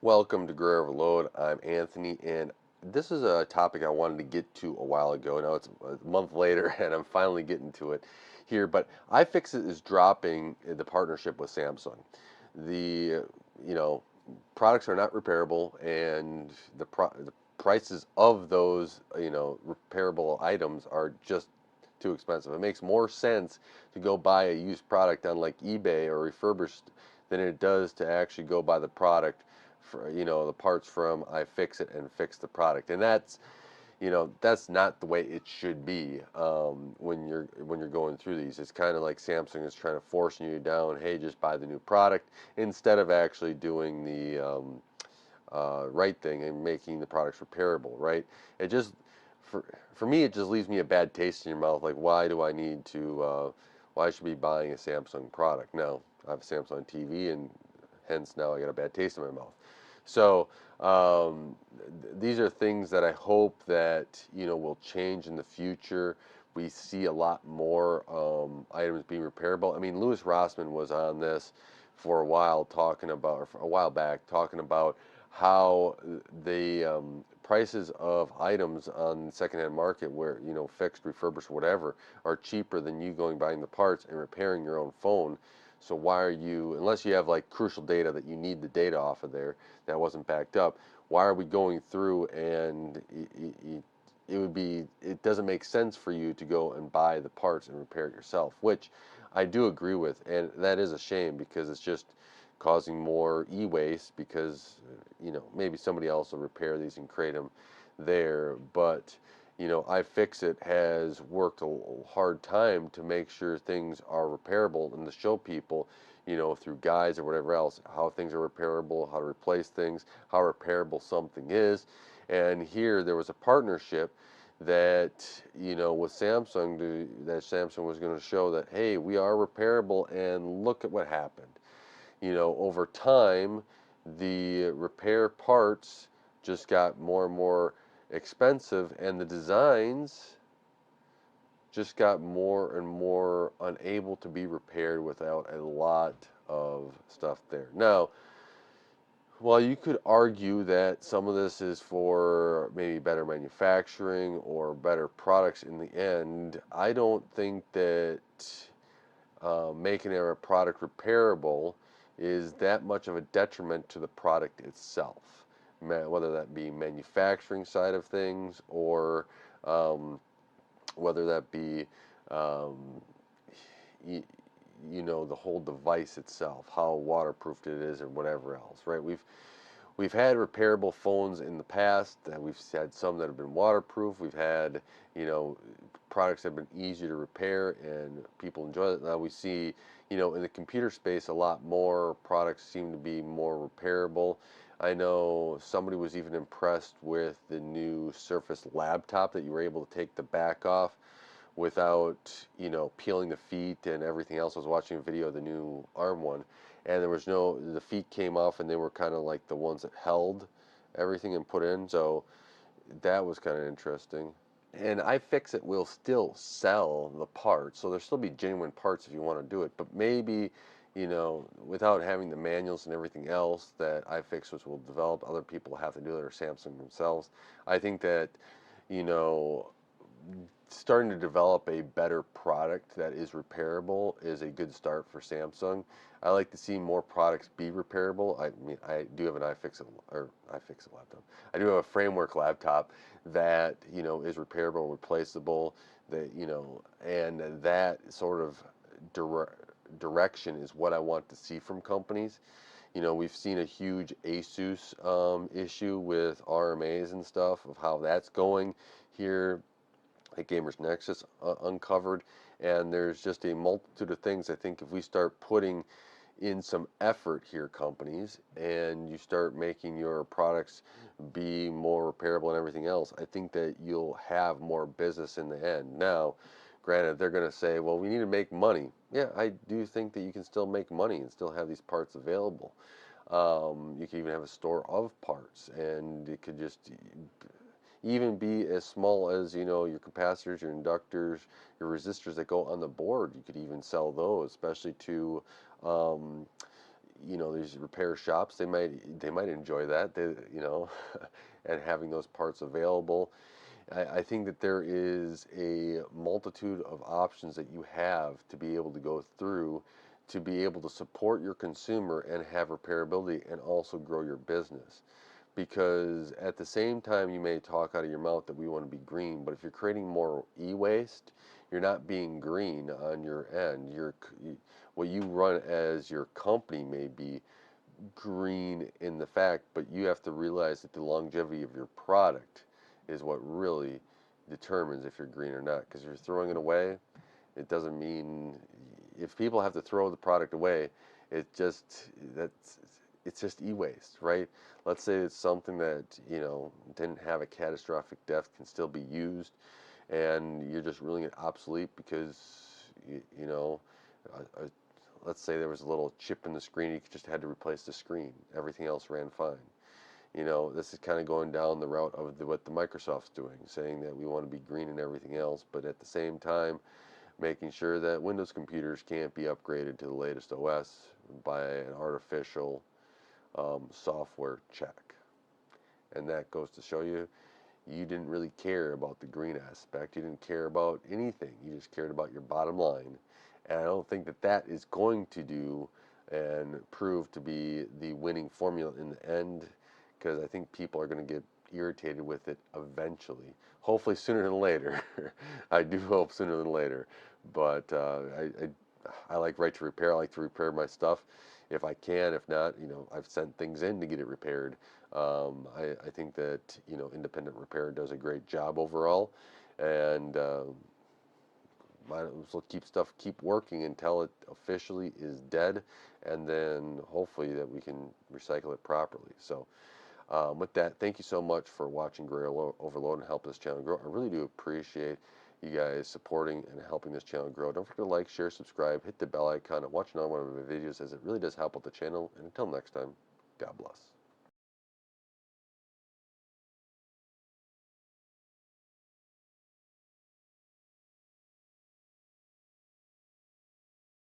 Welcome to Grow Overload. I'm Anthony, and this is a topic I wanted to get to a while ago. Now it's a month later, and I'm finally getting to it here. But iFixit is dropping the partnership with Samsung. The you know products are not repairable, and the prices of those repairable items are just too expensive. It makes more sense to go buy a used product on like eBay or refurbished than it does to actually go buy the product for the parts from iFixit and fix the product. And that's not the way it should be when you're going through these. It's kind of like Samsung is trying to forcing you down, hey, just buy the new product instead of actually doing the right thing and making the products repairable, right? It just for for me it just leaves me a bad taste in your mouth. Like, why should I be buying a Samsung product? No, I have a Samsung TV, and hence now I got a bad taste in my mouth. So these are things that I hope that will change in the future. We see a lot more items being repairable. I mean, Louis Rossmann was on this for a while talking about, or for a while back, talking about how the prices of items on the secondhand market, where fixed, refurbished, whatever, are cheaper than you going buying the parts and repairing your own phone. So why are you, unless you have like crucial data that you need the data off of there that wasn't backed up, why are we going through and it doesn't make sense for you to go and buy the parts and repair it yourself, which I do agree with, and that is a shame because it's just causing more e-waste because maybe somebody else will repair these and create them there. But iFixit has worked a hard time to make sure things are repairable and to show people, through guides or whatever else, how things are repairable, how to replace things, how repairable something is. And here there was a partnership that, with Samsung, that Samsung was going to show that, hey, we are repairable, and look at what happened. Over time, the repair parts just got more and more expensive, and the designs just got more and more unable to be repaired without a lot of stuff there. Now, while you could argue that some of this is for maybe better manufacturing or better products in the end, I don't think that making a product repairable is that much of a detriment to the product itself, whether that be manufacturing side of things or whether that be um, y- the whole device itself, how waterproof it is, or whatever else, right? We've had repairable phones in the past, and we've had some that have been waterproof. We've had, you know, products that have been easy to repair and people enjoy it. Now we see, in the computer space, a lot more products seem to be more repairable. I know somebody was even impressed with the new Surface laptop that you were able to take the back off without, peeling the feet and everything else. I was watching a video of the new ARM one, and the feet came off, and they were kind of like the ones that held everything and put in. So that was kind of interesting. And iFixit will still sell the parts, so there'll still be genuine parts if you want to do it. But maybe, without having the manuals and everything else that iFixit will develop, other people have to do it, or Samsung themselves. I think that, you know, starting to develop a better product that is repairable is a good start for Samsung. I like to see more products be repairable. I mean, I do have an iFixit laptop. I do have a framework laptop that is repairable, replaceable. That and that sort of direction is what I want to see from companies. We've seen a huge Asus issue with RMAs and stuff of how that's going here at Gamers Nexus uncovered, and there's just a multitude of things. I think if we start putting in some effort here, companies, and you start making your products be more repairable and everything else, I think that you'll have more business in the end. Now, granted, they're going to say, well, we need to make money. Yeah, I do think that you can still make money and still have these parts available. You can even have a store of parts, and it could just even be as small as your capacitors, your inductors, your resistors that go on the board. You could even sell those, especially to um, these repair shops, they might enjoy that, and having those parts available. I think that there is a multitude of options that you have to be able to go through to be able to support your consumer and have repairability and also grow your business. Because at the same time, you may talk out of your mouth that we want to be green, but if you're creating more e-waste, you're not being green on your end. What you run as your company may be green in the fact, but you have to realize that the longevity of your product is what really determines if you're green or not. Because if you're throwing it away, it doesn't mean, if people have to throw the product away, it just that's it's just e-waste, right? Let's say it's something that didn't have a catastrophic death, can still be used, and you're just ruling it obsolete because you know let's say there was a little chip in the screen, you just had to replace the screen, everything else ran fine. This is kind of going down the route of what the Microsoft's doing, saying that we want to be green and everything else, but at the same time making sure that Windows computers can't be upgraded to the latest OS by an artificial software check. And that goes to show you, you didn't really care about the green aspect. You didn't care about anything. You just cared about your bottom line. And I don't think that that is going to do and prove to be the winning formula in the end, because I think people are going to get irritated with it eventually. Hopefully sooner than later. I do hope sooner than later. But I like right to repair. I like to repair my stuff if I can. If not, I've sent things in to get it repaired. I think that independent repair does a great job overall, and might as well keep working until it officially is dead, and then hopefully that we can recycle it properly. So with that, thank you so much for watching Gray Overload and helping this channel grow. I really do appreciate you guys supporting and helping this channel grow. Don't forget to like, share, subscribe, hit the bell icon, and watch another one of my videos, as it really does help out the channel. And until next time, God bless.